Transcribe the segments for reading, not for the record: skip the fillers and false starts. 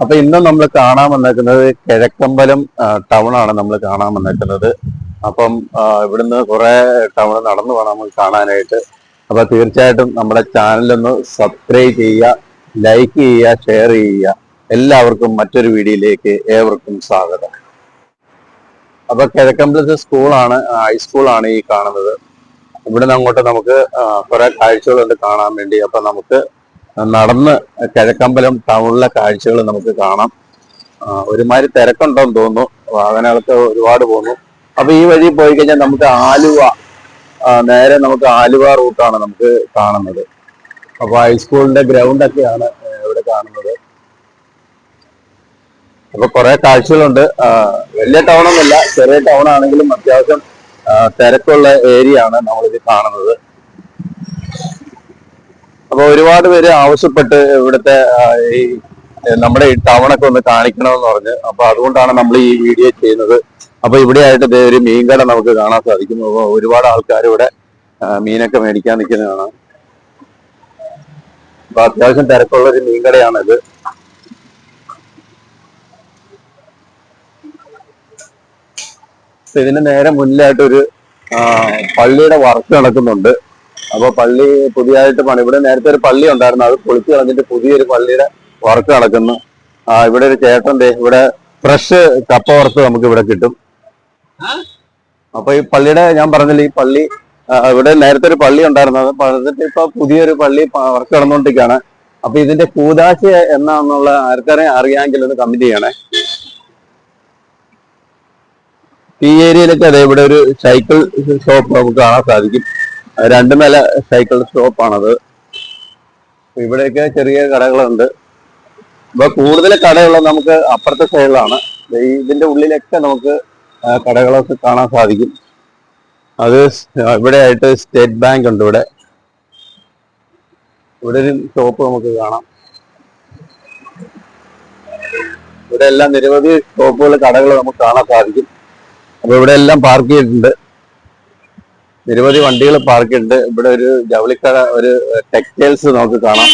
അപ്പൊ ഇന്ന് നമ്മൾ കാണാൻ വന്നേക്കുന്നത് കിഴക്കമ്പലം ടൗൺ ആണ് നമ്മൾ കാണാൻ വന്നേക്കുന്നത്. അപ്പം ഇവിടുന്ന് കുറെ ടൗൺ നടന്നു വേണം നമുക്ക് കാണാനായിട്ട്. അപ്പൊ തീർച്ചയായിട്ടും നമ്മുടെ ചാനലൊന്ന് സബ്സ്ക്രൈബ് ചെയ്യുക, ലൈക്ക് ചെയ്യുക, ഷെയർ ചെയ്യുക. എല്ലാവർക്കും മറ്റൊരു വീഡിയോയിലേക്ക് ഏവർക്കും സ്വാഗതം. അപ്പൊ കിഴക്കമ്പലത്തെ സ്കൂളാണ്, ഹൈസ്കൂളാണ് ഈ കാണുന്നത്. ഇവിടുന്ന് അങ്ങോട്ട് നമുക്ക് കുറെ കാഴ്ചകളുണ്ട് കാണാൻ വേണ്ടി. അപ്പൊ നമുക്ക് നടന്ന് കിഴക്കമ്പലം ടൗണിലെ കാഴ്ചകൾ നമുക്ക് കാണാം. ഒരുമാതിരി തിരക്കുണ്ടോന്ന് തോന്നുന്നു, വാഹനങ്ങളൊക്കെ ഒരുപാട് പോകുന്നു. അപ്പൊ ഈ വഴി പോയി കഴിഞ്ഞാൽ നമുക്ക് ആലുവ, നേരെ നമുക്ക് ആലുവ റൂട്ടാണ് നമുക്ക് കാണുന്നത്. അപ്പൊ ഹൈസ്കൂളിന്റെ ഗ്രൗണ്ട് ഒക്കെയാണ് ഇവിടെ കാണുന്നത്. അപ്പൊ കുറെ കാഴ്ചകളുണ്ട്. വലിയ ടൗണൊന്നുമില്ല, ചെറിയ ടൗൺ ആണെങ്കിലും അത്യാവശ്യം തിരക്കുള്ള ഏരിയ ആണ് നമ്മളിത് കാണുന്നത്. അപ്പൊ ഒരുപാട് പേര് ആവശ്യപ്പെട്ട് ഇവിടുത്തെ ഈ നമ്മുടെ ഈ ടൗണൊക്കെ ഒന്ന് കാണിക്കണമെന്ന് പറഞ്ഞ്, അപ്പൊ അതുകൊണ്ടാണ് നമ്മൾ ഈ വീഡിയോ ചെയ്യുന്നത്. അപ്പൊ ഇവിടെ ആയിട്ട് ഒരു മീൻകട നമുക്ക് കാണാൻ സാധിക്കും. ഒരുപാട് ആൾക്കാർ ഇവിടെ മീനൊക്കെ മേടിക്കാൻ നിൽക്കുന്നതാണ്. അപ്പൊ അത്യാവശ്യം തിരക്കുള്ള ഒരു മീൻകടയാണിത്. ഇതിന് നേരെ മുന്നിലായിട്ടൊരു പള്ളിയുടെ വർക്ക് നടക്കുന്നുണ്ട്. അപ്പൊ പള്ളി പുതിയതായിട്ട് പണി, ഇവിടെ നേരത്തെ ഒരു പള്ളി ഉണ്ടായിരുന്നു, അത് പൊളിച്ചു കളഞ്ഞിട്ട് പുതിയൊരു പള്ളിയുടെ വർക്ക് നടക്കുന്നു. ഇവിടെ ഒരു ചേട്ടന്റെ ഇവിടെ ഫ്രഷ് കപ്പ വറുത്ത് നമുക്ക് ഇവിടെ കിട്ടും. അപ്പൊ ഈ പള്ളിയുടെ, ഞാൻ പറഞ്ഞില്ല, ഈ പള്ളി ഇവിടെ നേരത്തെ ഒരു പള്ളി ഉണ്ടായിരുന്നു, അത് പണിതിട്ട് ഇപ്പൊ പുതിയൊരു പള്ളി വർക്ക് നടന്നുകൊണ്ടിരിക്കുകയാണ്. അപ്പൊ ഇതിന്റെ കൂതാശ എന്നാന്നുള്ള ആർക്കാരെ അറിയാമെങ്കിൽ ഒന്ന് കമന്റ് ചെയ്യണേ. ഈ ഏരിയയിലൊക്കെ അതെ, ഇവിടെ ഒരു സൈക്കിൾ ഷോപ്പ് നമുക്ക് കാണാൻ സാധിക്കും. 2 നില സൈക്കിൾ ഷോപ്പാണത്. ഇവിടെയൊക്കെ ചെറിയ കടകളുണ്ട്. ഇപ്പൊ കൂടുതൽ കടകളുള്ളത് നമുക്ക് അപ്പുറത്തെ സൈഡിലാണ്. ഇതിന്റെ ഉള്ളിലൊക്കെ നമുക്ക് കടകളൊക്കെ കാണാൻ സാധിക്കും. അത് ഇവിടെ ആയിട്ട് സ്റ്റേറ്റ് ബാങ്ക് ഉണ്ട്. ഇവിടെ ഒരു ഷോപ്പ് നമുക്ക് കാണാം. ഇവിടെ എല്ലാം നിരവധി ഷോപ്പുകൾ, കടകൾ നമുക്ക് കാണാൻ സാധിക്കും. അപ്പൊ ഇവിടെ എല്ലാം പാർക്ക് ചെയ്തിട്ടുണ്ട്, നിരവധി വണ്ടികൾ പാർക്ക് ചെയ്തിട്ടുണ്ട്. ഇവിടെ ഒരു ജൗളിക്കട, ഒരു ടെക്സ്റ്റൈൽസ് നമുക്ക് കാണാം.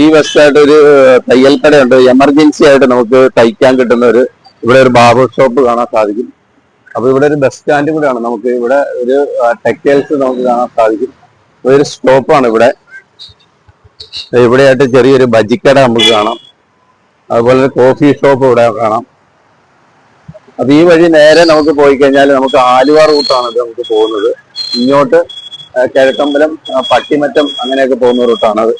ഈ വശത്തായിട്ട് ഒരു തയ്യൽ കടയുണ്ട്, എമർജൻസി ആയിട്ട് നമുക്ക് തയ്ക്കാൻ കിട്ടുന്ന ഇവിടെ ഒരു ബാർബർ ഷോപ്പ് കാണാൻ സാധിക്കും. അപ്പൊ ഇവിടെ ഒരു ബസ് സ്റ്റാൻഡ് കൂടെയാണ്, നമുക്ക് ഇവിടെ ഒരു ടെക്സ്റ്റൈൽസ് നമുക്ക് കാണാൻ സാധിക്കും. ഒരു സ്റ്റോപ്പാണ് ഇവിടെ. ഇവിടെയായിട്ട് ചെറിയൊരു ബജിക്കട നമുക്ക് കാണാം. അതുപോലെ ഒരു കോഫി ഷോപ്പ് ഇവിടെ കാണാം. അപ്പൊ ഈ വഴി നേരെ നമുക്ക് പോയി കഴിഞ്ഞാൽ നമുക്ക് ആലുവ റൂട്ടാണ് ഇത് നമുക്ക് പോകുന്നത്. ഇങ്ങോട്ട് കിഴക്കമ്പലം, പട്ടിമറ്റം അങ്ങനെയൊക്കെ പോകുന്ന റൂട്ടാണത്.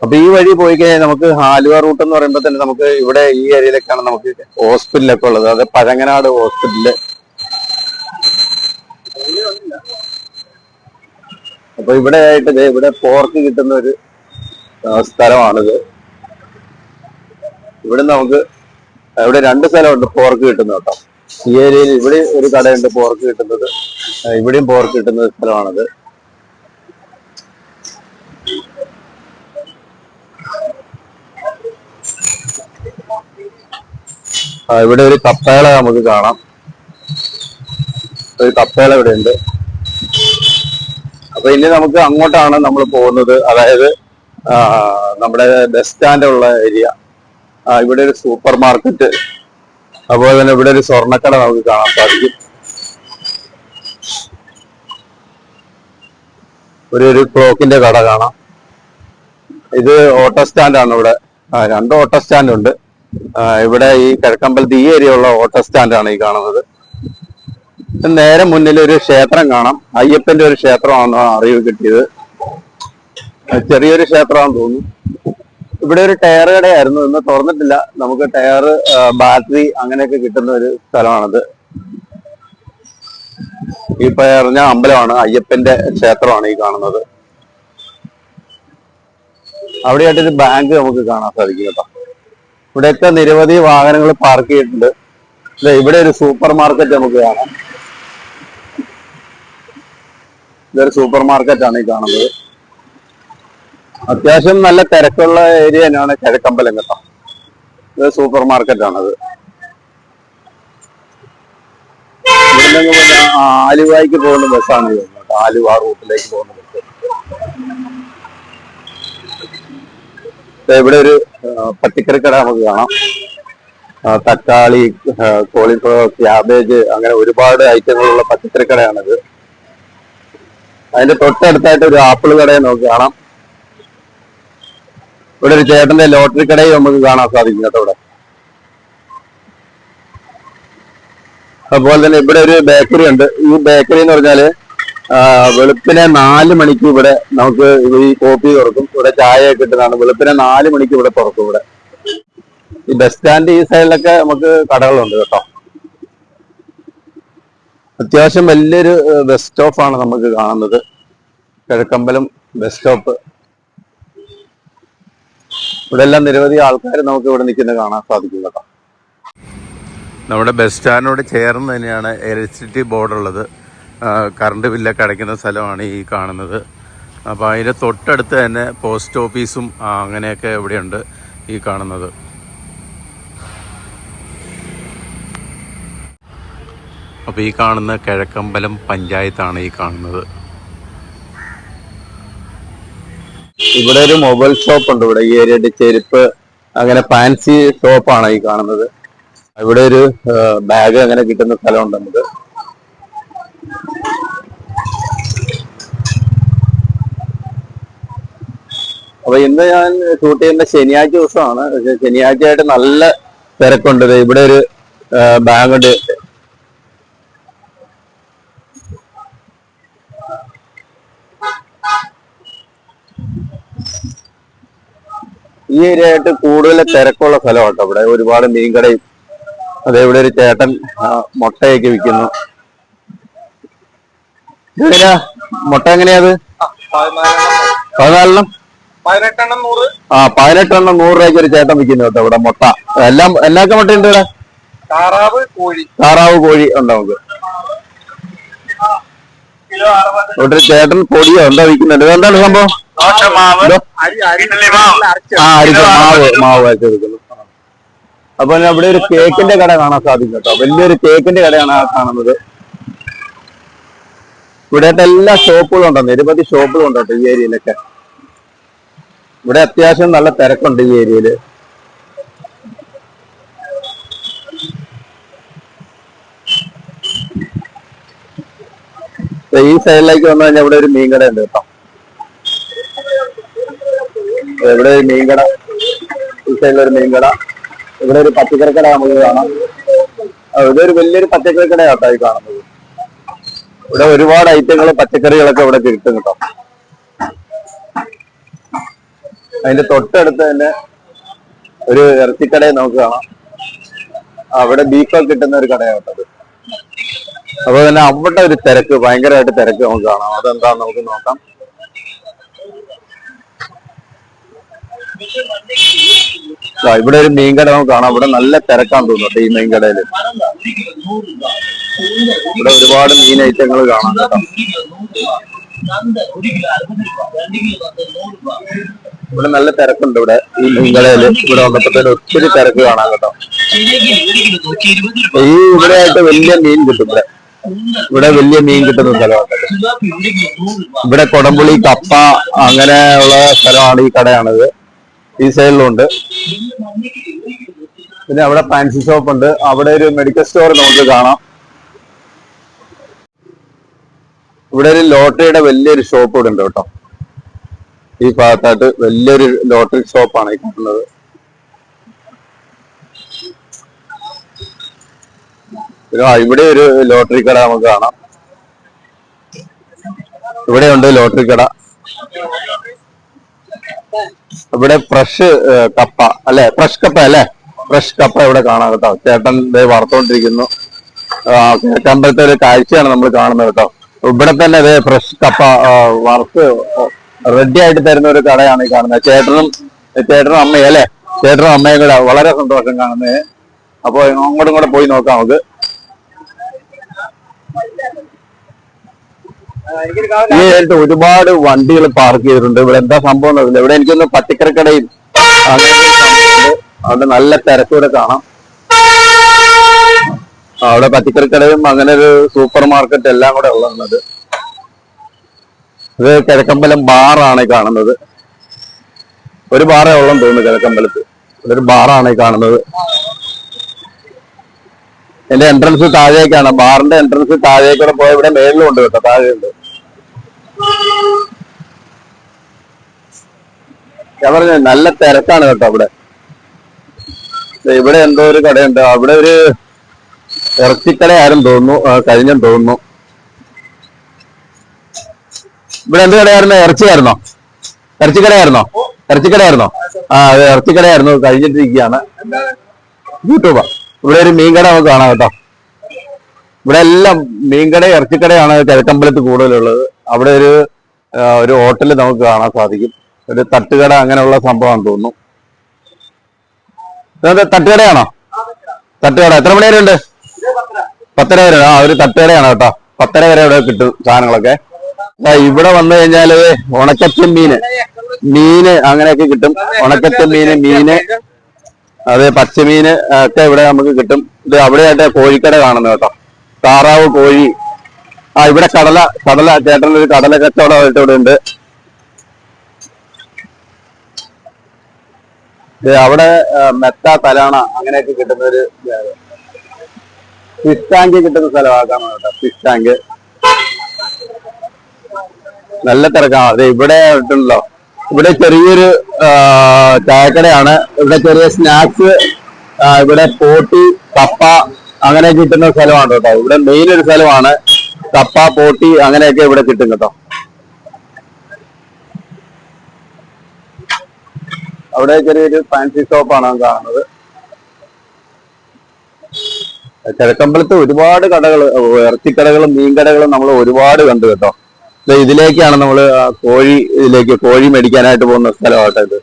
അപ്പൊ ഈ വഴി പോയി കഴിഞ്ഞാൽ നമുക്ക് ആലുവ റൂട്ട് എന്ന് പറയുമ്പോൾ തന്നെ നമുക്ക് ഇവിടെ ഈ ഏരിയയിലേക്കാണ് നമുക്ക് ഹോസ്പിറ്റലൊക്കെ ഉള്ളത്. അത് പഴങ്ങനാട് ഹോസ്പിറ്റല്. അപ്പൊ ഇവിടെ ആയിട്ട് ഇവിടെ പോർക്ക് കിട്ടുന്ന ഒരു സ്ഥലമാണിത്. ഇവിടെ നമുക്ക് ഇവിടെ 2 സ്ഥലമുണ്ട് പോർക്ക് കിട്ടുന്നത് കേട്ടോ. ഈ ഏരിയയിൽ ഇവിടെ ഒരു കടയുണ്ട് പോർക്ക് കിട്ടുന്നത്, ഇവിടെയും പോർക്ക് കിട്ടുന്ന സ്ഥലമാണത്. ഇവിടെ ഒരു കപ്പേള നമുക്ക് കാണാം, ഒരു കപ്പേള ഇവിടെ ഉണ്ട്. അപ്പൊ ഇനി നമുക്ക് അങ്ങോട്ടാണ് നമ്മൾ പോകുന്നത്, അതായത് നമ്മുടെ ബസ് സ്റ്റാൻഡ് ഉള്ള ഏരിയ. ഇവിടെ ഒരു സൂപ്പർ മാർക്കറ്റ്, അതുപോലെ തന്നെ ഇവിടെ ഒരു സ്വർണ്ണക്കട നമുക്ക് കാണാൻ സാധിക്കും. ഒരു ക്ലോക്കിന്റെ കട കാണാം. ഇത് ഓട്ടോ സ്റ്റാൻഡാണ്. ഇവിടെ 2 ഓട്ടോ സ്റ്റാൻഡ് ഉണ്ട്. ഇവിടെ ഈ കിഴക്കമ്പലത്ത് ഈ ഏരിയ ഉള്ള ഓട്ടോ സ്റ്റാൻഡാണ് ഈ കാണുന്നത്. നേരെ മുന്നിൽ ഒരു ക്ഷേത്രം കാണാം, അയ്യപ്പന്റെ ഒരു ക്ഷേത്രമാണെന്ന് അറിവ് കിട്ടിയത്. ചെറിയൊരു ക്ഷേത്രമാണെന്ന് തോന്നുന്നു. ഇവിടെ ഒരു ടയർ കടയായിരുന്നു, ഇന്ന് തുറന്നിട്ടില്ല. നമുക്ക് ടയർ, ബാറ്ററി അങ്ങനെയൊക്കെ കിട്ടുന്ന ഒരു സ്ഥലമാണിത്. ഈ പറഞ്ഞ അമ്പലമാണ്, അയ്യപ്പന്റെ ക്ഷേത്രമാണ് ഈ കാണുന്നത്. അവിടെയായിട്ടൊരു ബാങ്ക് നമുക്ക് കാണാൻ സാധിക്കും കേട്ടോ. ഇവിടെയൊക്കെ നിരവധി വാഹനങ്ങൾ പാർക്ക് ചെയ്തിട്ടുണ്ട്. ഇവിടെ ഒരു സൂപ്പർ മാർക്കറ്റ് നമുക്ക് കാണാം. ഇതൊരു സൂപ്പർ മാർക്കറ്റാണ് ഈ കാണുന്നത്. അത്യാവശ്യം നല്ല തിരക്കുള്ള ഏരിയ തന്നെയാണ് കിഴക്കമ്പലം കേട്ടോ. ഇത് സൂപ്പർ മാർക്കറ്റാണത്. ഇവിടെ നിന്ന് ആലുവായിക്ക് പോകുന്ന ബസ്സാണ് കേട്ടോ, ആലുവ റൂട്ടിലേക്ക് പോകുന്ന ബസ്. ഇവിടെ ഒരു പച്ചക്കറി കട നമുക്ക് കാണാം. തക്കാളി, കോളിഫ്ലവർ, ക്യാബേജ്, അങ്ങനെ ഒരുപാട് ഐറ്റങ്ങളുള്ള പച്ചക്കറി കടയാണിത്. അതിന്റെ തൊട്ടടുത്തായിട്ട് ഒരു ആപ്പിൾ കടയെ നമുക്ക് കാണാം. ഇവിടെ ഒരു ചേട്ടന്റെ ലോട്ടറി കടയും നമുക്ക് കാണാൻ സാധിക്കും കേട്ടോ ഇവിടെ. അതുപോലെ തന്നെ ഇവിടെ ഒരു ബേക്കറി ഉണ്ട്. ഈ ബേക്കറി എന്ന് പറഞ്ഞാല് വെളുപ്പിനെ 4 മണിക്ക് ഇവിടെ നമുക്ക് ഈ കോപ്പി തുറക്കും. ഇവിടെ ചായ കിട്ടുന്നതാണ്. വെളുപ്പിനെ 4 മണിക്ക് ഇവിടെ തുറക്കും. ഇവിടെ ഈ ബസ് സ്റ്റാൻഡ് ഈ സൈഡിലൊക്കെ നമുക്ക് കടകളുണ്ട് കേട്ടോ. അത്യാവശ്യം വലിയൊരു ബസ് സ്റ്റോപ്പാണ് നമുക്ക് കാണുന്നത്. Kizhakkambalam bus stop. ഇവിടെ എല്ലാം നിരവധി ആൾക്കാർ നമുക്ക് ഇവിടെ നിൽക്കുന്നത് കാണാൻ സാധിക്കും കേട്ടോ. നമ്മുടെ ബസ് സ്റ്റാൻഡിനോട് ചേർന്ന് തന്നെയാണ് ഇലക്ട്രിസിറ്റി ബോർഡ് ഉള്ളത്. കറണ്ട് ബില്ലൊക്കെ അടയ്ക്കുന്ന സ്ഥലമാണ് ഈ കാണുന്നത്. അപ്പോൾ അതിൻ്റെ തൊട്ടടുത്ത് തന്നെ പോസ്റ്റ് ഓഫീസും അങ്ങനെയൊക്കെ ഇവിടെയുണ്ട് ഈ കാണുന്നത്. അപ്പോൾ ഈ കാണുന്ന കിഴക്കമ്പലം പഞ്ചായത്താണ് ഈ കാണുന്നത്. ഇവിടെ ഒരു മൊബൈൽ ഷോപ്പ് ഉണ്ട്. ഇവിടെ ഈ ഏരിയയുടെ ചെരുപ്പ് അങ്ങനെ ഫാൻസി ഷോപ്പാണ് ഈ കാണുന്നത്. ഇവിടെ ഒരു ബാഗ് അങ്ങനെ കിട്ടുന്ന സ്ഥലമുണ്ട് നമുക്ക്. അപ്പൊ ഇന്ന് ഞാൻ ഷൂട്ട് ചെയ്യുന്ന ശനിയാഴ്ച ദിവസമാണ്. ശനിയാഴ്ച ആയിട്ട് നല്ല തിരക്കുണ്ട്. ഇവിടെ ഒരു ബാഗുണ്ട്. ഈ ഏരിയ ആയിട്ട് കൂടുതൽ തിരക്കുള്ള സ്ഥലമാണ് ഇവിടെ. ഒരുപാട് മീൻകടയും. അതെ, ഇവിടെ ഒരു ചേട്ടൻ മുട്ടയൊക്കെ വിൽക്കുന്നു. എങ്ങനെയാ മുട്ട? എങ്ങനെയാത്? 14 18 100 രൂപയ്ക്ക് ഒരു ചേട്ടൻ വിൽക്കുന്നു കേട്ടോ ഇവിടെ മുട്ട. എല്ലാവർക്കും മുട്ടയുണ്ട് ഇവിടെ. താറാവ്, കോഴി ഉണ്ട് നമുക്ക്. ഇവിടെ ചേട്ടൻ പൊടിയോ എന്താ വിൽക്കുന്നുണ്ട്. ഇതെന്താണ് സംഭവം? മാവ് അരച്ച് കൊടുക്കുന്നു. അപ്പൊ ഇവിടെ ഒരു കേക്കിന്റെ കട കാണാൻ സാധിക്കും കേട്ടോ. വലിയൊരു കേക്കിന്റെ കടയാണ് ആ കാണുന്നത്. ഇവിടെ എല്ലാ ഷോപ്പുകളും ഉണ്ടോ, നിരവധി ഷോപ്പുകളുണ്ട് കേട്ടോ ഈ ഏരിയയിലൊക്കെ. ഇവിടെ അത്യാവശ്യം നല്ല തിരക്കുണ്ട് ഈ ഏരിയയില്. ഈ സൈഡിലേക്ക് വന്നു കഴിഞ്ഞാൽ ഇവിടെ ഒരു മീൻകട ഉണ്ട് കേട്ടോ. ഇവിടെ ഒരു മീൻകട, ഈ സൈഡിലൊരു മീൻകട. ഇവിടെ ഒരു പച്ചക്കറി കട നമുക്ക് കാണാം. ഇതൊരു വലിയൊരു പച്ചക്കറി കട കേട്ടോ ഈ കാണുന്നത്. ഇവിടെ ഒരുപാട് ഐറ്റങ്ങൾ പച്ചക്കറികളൊക്കെ ഇവിടെ കിട്ടും കേട്ടോ. അതിന്റെ തൊട്ടടുത്ത് തന്നെ ഒരു ഇറച്ചിക്കടയെ നമുക്ക് കാണാം. അവിടെ ബീഫൊക്കെ കിട്ടുന്ന ഒരു കടയാണ് കേട്ടത്. അപ്പൊ തന്നെ അവിടെ ഒരു തിരക്ക്, ഭയങ്കരമായിട്ട് തിരക്ക് നമുക്ക് കാണാം. അതെന്താന്ന് നമുക്ക് നോക്കാം. ഇവിടെ ഒരു മീൻകട നമുക്ക് കാണാം. ഇവിടെ നല്ല തിരക്കാന്ന് തോന്നുന്നു ഈ മീൻകടയില്. ഇവിടെ ഒരുപാട് മീൻ ഐറ്റങ്ങൾ കാണാം കേട്ടോ. ഇവിടെ നല്ല തിരക്കുണ്ട് ഇവിടെ ഈ മീൻകടയില്. ഇവിടെ വന്നപ്പോഴത്തേന് ഒത്തിരി തിരക്ക് കാണാം കേട്ടോ. ഈ ഇവിടെ ആയിട്ട് വലിയ മീൻ കിട്ടും. ഇവിടെ വലിയ മീൻ കിട്ടുന്ന സ്ഥലമാണ്. ഇവിടെ കൊടംപുളി, കപ്പ അങ്ങനെയുള്ള സ്ഥലമാണ്. ഈ കടയാണിത്. ഈ സൈഡിലുണ്ട്. പിന്നെ അവിടെ ഫാൻസി ഷോപ്പ് ഉണ്ട്. അവിടെ ഒരു മെഡിക്കൽ സ്റ്റോർ നമുക്ക് കാണാം. ഇവിടെ ഒരു ലോട്ടറിയുടെ വലിയൊരു ഷോപ്പ് ഇവിടെ ഉണ്ട് കേട്ടോ. ഈ ഭാഗത്തായിട്ട് വലിയൊരു ലോട്ടറി ഷോപ്പാണ് ഈ കാണുന്നത്. ഇവിടെ ഒരു ലോട്ടറി കട നമുക്ക് കാണാം. ഇവിടെ ഉണ്ട് ലോട്ടറി കട. ഇവിടെ ഫ്രഷ് കപ്പ അല്ലെ, ഫ്രഷ് കപ്പ അല്ലെ, ഫ്രഷ് കപ്പ ഇവിടെ കാണാം കേട്ടോ. ചേട്ടൻ വറുത്തോണ്ടിരിക്കുന്നു. കിഴക്കമ്പലത്തെ ഒരു കാഴ്ചയാണ് നമ്മൾ കാണുന്നത് കേട്ടോ. ഇവിടെ തന്നെ ഇതേ ഫ്രഷ് കപ്പ വറുത്ത് റെഡി ആയിട്ട് തരുന്ന ഒരു കടയാണ് ഈ കാണുന്നത്. ചേട്ടനും അമ്മയും അല്ലെ, ചേട്ടനും അമ്മയും കൂടെ. വളരെ സന്തോഷം കാണുന്നത്. അപ്പൊ അങ്ങോട്ടും കൂടെ പോയി നോക്കാം നമുക്ക്. ഈ ആയിട്ട് ഒരുപാട് വണ്ടികൾ പാർക്ക് ചെയ്തിട്ടുണ്ട്. ഇവിടെ എന്താ സംഭവം എന്നറിയില്ല. ഇവിടെ എനിക്കൊന്ന് പച്ചക്കറി കടയും അങ്ങനെ അവിടെ നല്ല തിരക്കൂടെ കാണാം. അവിടെ പച്ചക്കറി കടയും അങ്ങനെ ഒരു സൂപ്പർ മാർക്കറ്റ് എല്ലാം കൂടെ ഉള്ളത്. ഇത് കിഴക്കമ്പലം ബാറാണ് കാണുന്നത്. ഒരു ബാറേ ഉള്ളെന്ന് തോന്നുന്നു കിഴക്കമ്പലത്ത്. ഒരു ബാറാണ് ഈ കാണുന്നത്. എന്റെ എൻട്രൻസ് താഴേക്കാണ്. ബാറിന്റെ എൻട്രൻസ് താഴേക്കൂടെ പോയ ഇവിടെ മേളിലും ഉണ്ട് കേട്ടോ, താഴെയുണ്ട്. ഞാൻ പറഞ്ഞു നല്ല തിരക്കാണ് കേട്ടോ ഇവിടെ. ഇവിടെ എന്തോ ഒരു കടയുണ്ട്, അവിടെ ഒരു ഇറച്ചിക്കടയാരും തോന്നുന്നു, കഴിഞ്ഞെന്ന് തോന്നുന്നു. ഇവിടെ എന്ത് കടയായിരുന്നു? ഇറച്ചിയായിരുന്നോ? ഇറച്ചിക്കടയായിരുന്നോ? ആ അത് ഇറച്ചിക്കടയായിരുന്നു, കഴിഞ്ഞിട്ടിരിക്കുകയാണ്. യൂട്യൂബാ. ഇവിടെ ഒരു മീൻകട നമുക്ക് കാണാം കേട്ടോ. ഇവിടെ എല്ലാം മീൻകട ഇറച്ചിക്കടയാണ് കിഴക്കമ്പലത്ത് കൂടുതലുള്ളത്. അവിടെ ഒരു ഹോട്ടൽ നമുക്ക് കാണാൻ സാധിക്കും. ഒരു തട്ടുകട അങ്ങനെയുള്ള സംഭവമാണെന്ന് തോന്നുന്നു. തട്ടുകടയാണോ? തട്ടുകട എത്ര മണി വരെ ഉണ്ട്? 10:30 വരെ. ആ ഒരു തട്ടുകടയാണ് കേട്ടോ. 10:30 വരെ ഇവിടെ കിട്ടും സാധനങ്ങളൊക്കെ. ഇവിടെ വന്നു കഴിഞ്ഞാല് ഉണക്കച്ചൻ മീന് അങ്ങനെയൊക്കെ കിട്ടും. ഉണക്കച്ചൻ മീന് അത് പച്ചമീന് ഒക്കെ ഇവിടെ നമുക്ക് കിട്ടും. ഇത് അവിടെയായിട്ട് കോഴിക്കട കാണുന്നത് കേട്ടോ. താറാവ്, കോഴി. ഇവിടെ കടല ചേട്ടനൊരു കടല കച്ചവടമായിട്ട് ഇവിടെ ഉണ്ട്. അവിടെ മെത്ത, തലാണ അങ്ങനെയൊക്കെ കിട്ടുന്ന ഒരു ഫിഷ് ടാങ്ക് കിട്ടുന്ന സ്ഥലമാക്കാണ് കേട്ടോ. ഫിഷ് ടാങ്ക് നല്ല തിരക്കാണ്. അതെ ഇവിടെ ഉണ്ടല്ലോ, ഇവിടെ ചെറിയൊരു ചായക്കടയാണ്. ഇവിടെ ചെറിയ സ്നാക്സ്, ഇവിടെ പോട്ടി, കപ്പ അങ്ങനെ കിട്ടുന്ന സ്ഥലമാണ് കേട്ടോ. ഇവിടെ മെയിൻ ഒരു സ്ഥലമാണ്. കപ്പ, പോട്ടി അങ്ങനെയൊക്കെ ഇവിടെ കിട്ടും കേട്ടോ. അവിടെ ചെറിയൊരു ഫാൻസി ഷോപ്പാണ് കാണുന്നത്. കിഴക്കമ്പലത്ത് ഒരുപാട് കടകള്, ഇറച്ചിക്കടകളും മീൻകടകളും നമ്മൾ ഒരുപാട് കണ്ടു കേട്ടോ. ഇതിലേക്കാണ് നമ്മൾ കോഴി മേടിക്കാനായിട്ട് പോകുന്ന സ്ഥലമാട്ടോ ഇത്.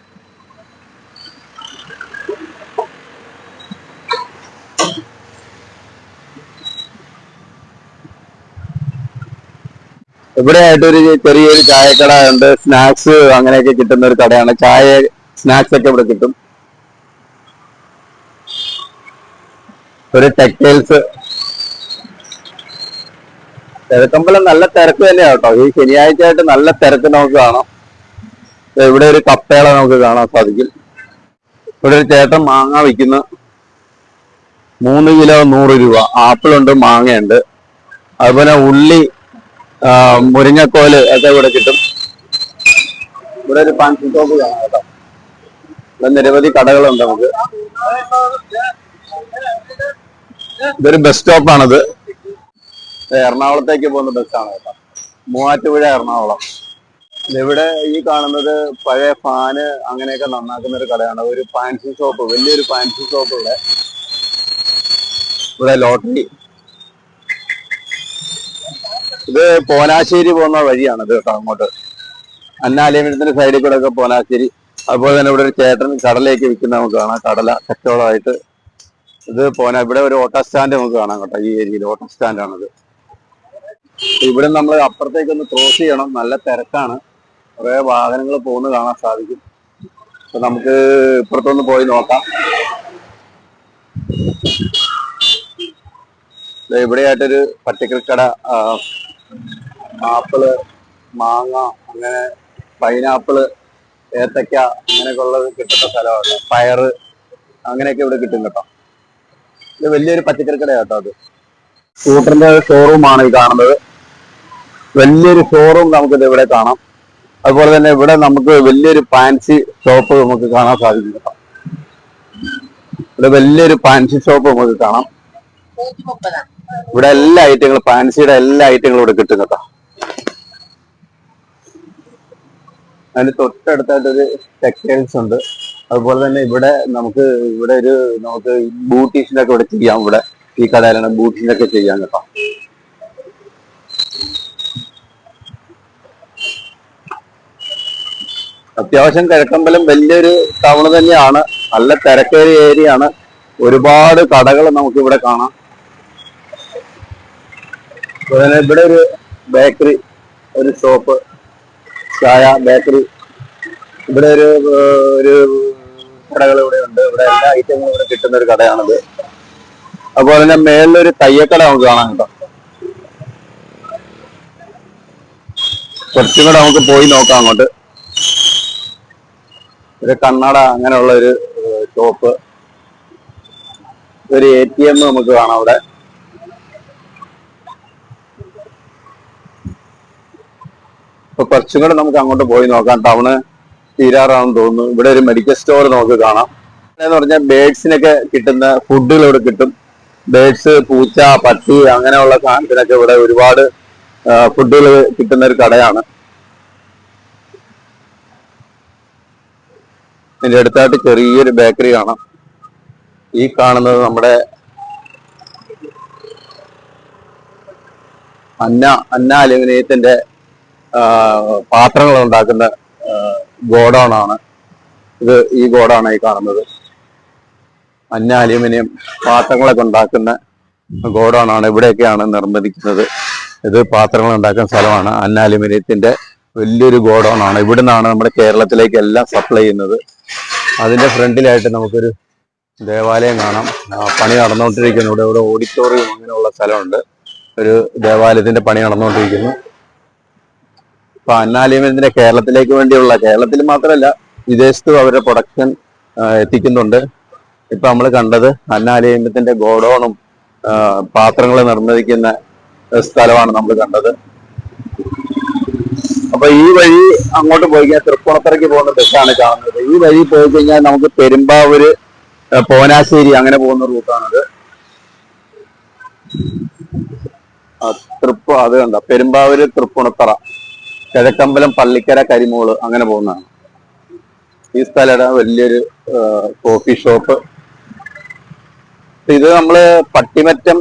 ഇവിടെ ആയിട്ടൊരു ചെറിയൊരു ചായക്കട ഉണ്ട്. സ്നാക്സ് അങ്ങനെയൊക്കെ കിട്ടുന്ന ഒരു കടയാണ്. ചായ, സ്നാക്സ് ഒക്കെ ഇവിടെ കിട്ടും. ഒരു ടെക്സ്റ്റൈൽസ്. കിഴക്കമ്പലം നല്ല തിരക്ക് തന്നെയാണ് കേട്ടോ. ഈ ശനിയാഴ്ച ആയിട്ട് നല്ല തിരക്ക് നമുക്ക് കാണാം. ഇവിടെ ഒരു കപ്പേള നമുക്ക് കാണാൻ സാധിക്കും. ഇവിടെ ഒരു ചേട്ടൻ മാങ്ങ വിൽക്കുന്നു. 3 കിലോ 100 രൂപ. ആപ്പിളുണ്ട്, മാങ്ങയുണ്ട്, അതുപോലെ ഉള്ളി, മുരിങ്ങക്കോല് ഒക്കെ ഇവിടെ കിട്ടും. ഇവിടെ ഒരു ഫാൻസി ഷോപ്പ് കാണാം കേട്ടോ. ഇവിടെ നിരവധി കടകളുണ്ട് നമുക്ക്. ഇതൊരു ബസ് സ്റ്റോപ്പാണിത്. എറണാകുളത്തേക്ക് പോകുന്ന ബസ്സാണ് കേട്ടോ. മൂവാറ്റുപുഴ, എറണാകുളം. ഇവിടെ ഈ കാണുന്നത് പഴയ ഫാന് അങ്ങനെയൊക്കെ നന്നാക്കുന്ന ഒരു കടയാണ്. ഒരു ഫാൻസി ഷോപ്പ്, വലിയൊരു ഫാൻസി ഷോപ്പ് ഇവിടെ ലോട്ടറി. ഇത് പോനാശ്ശേരി പോകുന്ന വഴിയാണ് ഇത് കേട്ടോ. അങ്ങോട്ട് അന്നാലിമിനത്തിന്റെ സൈഡിൽ കൂടെ ഒക്കെ പോനാശ്ശേരി. അതുപോലെ തന്നെ ഇവിടെ ഒരു ചേട്ടൻ കടലയൊക്കെ വിൽക്കുന്ന നമുക്ക് കാണാം. കടല കച്ചവടമായിട്ട്. ഇത് ഇവിടെ ഒരു ഓട്ടോ സ്റ്റാൻഡ് നമുക്ക് കാണാം കേട്ടോ. ഈ ഏരിയയിൽ ഓട്ടോ സ്റ്റാൻഡാണിത്. ഇവിടെ നമ്മൾ അപ്പുറത്തേക്കൊന്ന് ക്രോസ് ചെയ്യണം. നല്ല തിരക്കാണ്, കുറെ വാഹനങ്ങൾ പോകുന്നത് കാണാൻ സാധിക്കും. അപ്പൊ നമുക്ക് ഇപ്പുറത്തൊന്ന് പോയി നോക്കാം. ഇവിടെയായിട്ടൊരു പച്ചക്കറിക്കട. ആപ്പിള്, മാങ്ങ, അങ്ങനെ പൈനാപ്പിള്, ഏത്തക്ക അങ്ങനെയൊക്കെ ഉള്ളത് കിട്ടുന്ന സ്ഥലമാണ്. പയറ് അങ്ങനെയൊക്കെ ഇവിടെ കിട്ടും കേട്ടോ. ഇത് വലിയൊരു പച്ചക്കറിക്കട കേട്ടോ. അത് സ്കൂട്ടറിന്റെ ഷോറൂമാണ് ഈ കാണുന്നത്. വലിയൊരു ഷോറൂം നമുക്കിത് ഇവിടെ കാണാം. അതുപോലെ തന്നെ ഇവിടെ നമുക്ക് വലിയൊരു ഫാൻസി ഷോപ്പ് നമുക്ക് കാണാൻ സാധിക്കും കേട്ടോ. ഇവിടെ വലിയൊരു ഫാൻസി ഷോപ്പ് നമുക്ക് കാണാം. ഇവിടെ എല്ലാ ഐറ്റങ്ങളും, ഫാൻസിയുടെ എല്ലാ ഐറ്റങ്ങളും ഇവിടെ കിട്ടും കേട്ടോ. അതിന് തൊട്ടടുത്തായിട്ടൊരു ടെക്സ്റ്റൈൽസ് ഉണ്ട്. അതുപോലെ തന്നെ ഇവിടെ നമുക്ക് ബൂട്ടീസിനൊക്കെ ഇവിടെ ചെയ്യാം. ഇവിടെ ഈ കടയിലാണ് ബൂട്ടീസിനൊക്കെ ചെയ്യാം കേട്ടോ. അത്യാവശ്യം കിഴക്കമ്പലം വലിയൊരു ടൗൺ തന്നെയാണ്. നല്ല തിരക്കേറിയ ഏരിയ ആണ്. ഒരുപാട് കടകൾ നമുക്ക് ഇവിടെ കാണാം. ഇവിടെ ഒരു ബേക്കറി, ഒരു ഷോപ്പ്, ചായ, ബേക്കറി. ഇവിടെ ഒരു കടകൾ ഇവിടെ ഉണ്ട്. ഇവിടെ എല്ലാ ഐറ്റങ്ങളും ഇവിടെ കിട്ടുന്ന ഒരു കടയാണിത്. അതുപോലെ തന്നെ മേളിലൊരു തയ്യക്കട നമുക്ക് കാണാം കേട്ടോ. കുറച്ചും കൂടെ നമുക്ക് പോയി നോക്കാം അങ്ങോട്ട്. ഒരു കണ്ണട അങ്ങനെയുള്ള ഒരു ഷോപ്പ്, ഒരു ATM നമുക്ക് കാണാം അവിടെ. ഇപ്പൊ കുറച്ചും കൂടെ നമുക്ക് അങ്ങോട്ട് പോയി നോക്കാം. ടൗണ് തീരാറാണെന്ന് തോന്നുന്നു. ഇവിടെ ഒരു മെഡിക്കൽ സ്റ്റോർ നമുക്ക് കാണാം. എന്ന് പറഞ്ഞാൽ ബേഡ്സിനൊക്കെ കിട്ടുന്ന ഫുഡുകൾ ഇവിടെ കിട്ടും. ബേഡ്സ്, പൂച്ച, പട്ടി അങ്ങനെയുള്ള സാധനത്തിനൊക്കെ ഇവിടെ ഒരുപാട് ഫുഡുകൾ കിട്ടുന്ന ഒരു കടയാണ്. ഇതിന്റെ അടുത്തായിട്ട് ചെറിയൊരു ബേക്കറി കാണാം. ഈ കാണുന്നത് നമ്മുടെ അന്ന അലുമിനിയത്തിന്റെ പാത്രങ്ങൾ ഉണ്ടാക്കുന്ന ഗോഡൗൺ ആണ് ഇത്. ഈ ഗോഡൗൺ ആയി കാണുന്നത് അന്ന അലുമിനിയം പാത്രങ്ങളൊക്കെ ഉണ്ടാക്കുന്ന ഗോഡൗൺ ആണ്. ഇവിടെയൊക്കെയാണ് നിർമ്മിക്കുന്നത്. ഇത് പാത്രങ്ങൾ ഉണ്ടാക്കുന്ന സ്ഥലമാണ്. അന്ന അലുമിനിയത്തിന്റെ വലിയൊരു ഗോഡൗൺ ആണ്. ഇവിടുന്നാണ് നമ്മുടെ കേരളത്തിലേക്ക് എല്ലാം സപ്ലൈ ചെയ്യുന്നത്. അതിന്റെ ഫ്രണ്ടിലായിട്ട് നമുക്കൊരു ദേവാലയം കാണാം. പണി നടന്നുകൊണ്ടിരിക്കുന്നു. ഇവിടെ ഓഡിറ്റോറിയം അങ്ങനെയുള്ള സ്ഥലമുണ്ട്. ഒരു ദേവാലയത്തിന്റെ പണി നടന്നുകൊണ്ടിരിക്കുന്നു. അപ്പൊ അന്ന അലുമിനിയത്തിന്റെ കേരളത്തിലേക്ക് വേണ്ടിയുള്ള, കേരളത്തിൽ മാത്രമല്ല വിദേശത്തും അവരുടെ പ്രൊഡക്ഷൻ എത്തിക്കുന്നുണ്ട്. ഇപ്പൊ നമ്മൾ കണ്ടത് അന്ന അലുമിനിയത്തിന്റെ ഗോഡൗണും പാത്രങ്ങൾ നിർമ്മിക്കുന്ന സ്ഥലമാണ് നമ്മൾ കണ്ടത്. അപ്പൊ ഈ വഴി അങ്ങോട്ട് പോയി കഴിഞ്ഞാൽ തൃപ്പൂണിത്തുറയ്ക്ക് പോകുന്ന ബസ്സാണ് കാണുന്നത്. ഈ വഴി പോയി കഴിഞ്ഞാൽ നമുക്ക് പെരുമ്പാവൂര്, പോനാശ്ശേരി അങ്ങനെ പോകുന്ന റൂട്ടാണത്. അത് കണ്ട പെരുമ്പാവൂര്, തൃപ്പൂണിത്തുറ, കിഴക്കമ്പലം, പള്ളിക്കര, കരിമൂള് അങ്ങനെ പോകുന്നതാണ്. ഈ സ്ഥലയുടെ വലിയൊരു കോഫി ഷോപ്പ്. ഇത് നമ്മള് പട്ടിമറ്റം,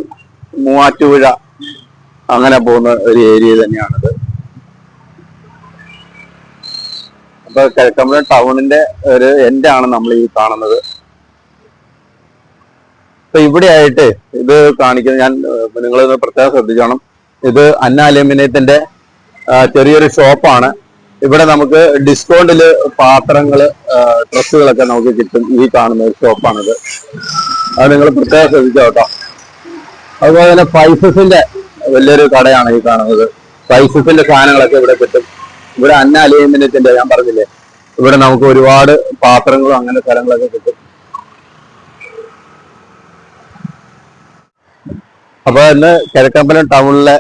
മൂവാറ്റുപുഴ അങ്ങനെ പോകുന്ന ഒരു ഏരിയ തന്നെയാണിത്. അപ്പൊ കിഴക്കമ്പലം ടൗണിന്റെ ഒരു എൻഡാണ് നമ്മൾ ഈ കാണുന്നത്. അപ്പൊ ഇവിടെ ആയിട്ട് ഇത് കാണിക്കുന്നത്, ഞാൻ നിങ്ങളിത് പ്രത്യേകം ശ്രദ്ധിച്ചോണം, ഇത് അന്ന അലുമിനിയത്തിന്റെ ചെറിയൊരു ഷോപ്പാണ്. ഇവിടെ നമുക്ക് ഡിസ്കൗണ്ടില് പാത്രങ്ങള്, ഡ്രസ്സുകളൊക്കെ നമുക്ക് കിട്ടും. ഈ കാണുന്ന ഒരു ഷോപ്പാണിത്. അത് നിങ്ങൾ പ്രത്യേകം ശ്രദ്ധിച്ചോ കേട്ടോ. അതുപോലെ തന്നെ സ്പൈസസിന്റെ വലിയൊരു കടയാണ് ഈ കാണുന്നത്. സ്പൈസസിന്റെ സാധനങ്ങളൊക്കെ ഇവിടെ കിട്ടും. ഇവിടെ അന്ന അലുമിനിയത്തിന്റെ, ഞാൻ പറഞ്ഞില്ലേ, ഇവിടെ നമുക്ക് ഒരുപാട് പാത്രങ്ങളും അങ്ങനെ സ്ഥലങ്ങളൊക്കെ കിട്ടും. അപ്പൊ ഇന്ന് കിഴക്കമ്പലം ടൗണിലെ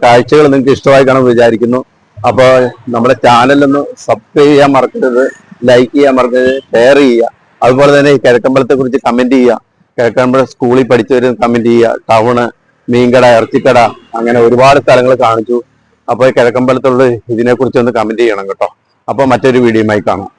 കാഴ്ചകൾ നിങ്ങൾക്ക് ഇഷ്ടമായി കാണുമെന്ന് വിചാരിക്കുന്നു. അപ്പൊ നമ്മുടെ ചാനലൊന്ന് സബ്സ്ക്രൈബ് ചെയ്യാൻ മറക്കരുത്, ലൈക്ക് ചെയ്യാൻ മറക്കരുത്, ഷെയർ ചെയ്യുക. അതുപോലെ തന്നെ ഈ കിഴക്കമ്പലത്തെ കുറിച്ച് കമന്റ് ചെയ്യുക. കിഴക്കമ്പലം സ്കൂളിൽ പഠിച്ചവരും കമന്റ് ചെയ്യുക. ടൗണ്, മീൻകട, ഇറച്ചിക്കട അങ്ങനെ ഒരുപാട് സ്ഥലങ്ങൾ കാണിച്ചു. അപ്പൊ കിഴക്കമ്പലത്തുള്ള ഇതിനെ കുറിച്ച് ഒന്ന് കമന്റ് ചെയ്യണം കേട്ടോ. അപ്പൊ മറ്റൊരു വീഡിയോയുമായി കാണാം.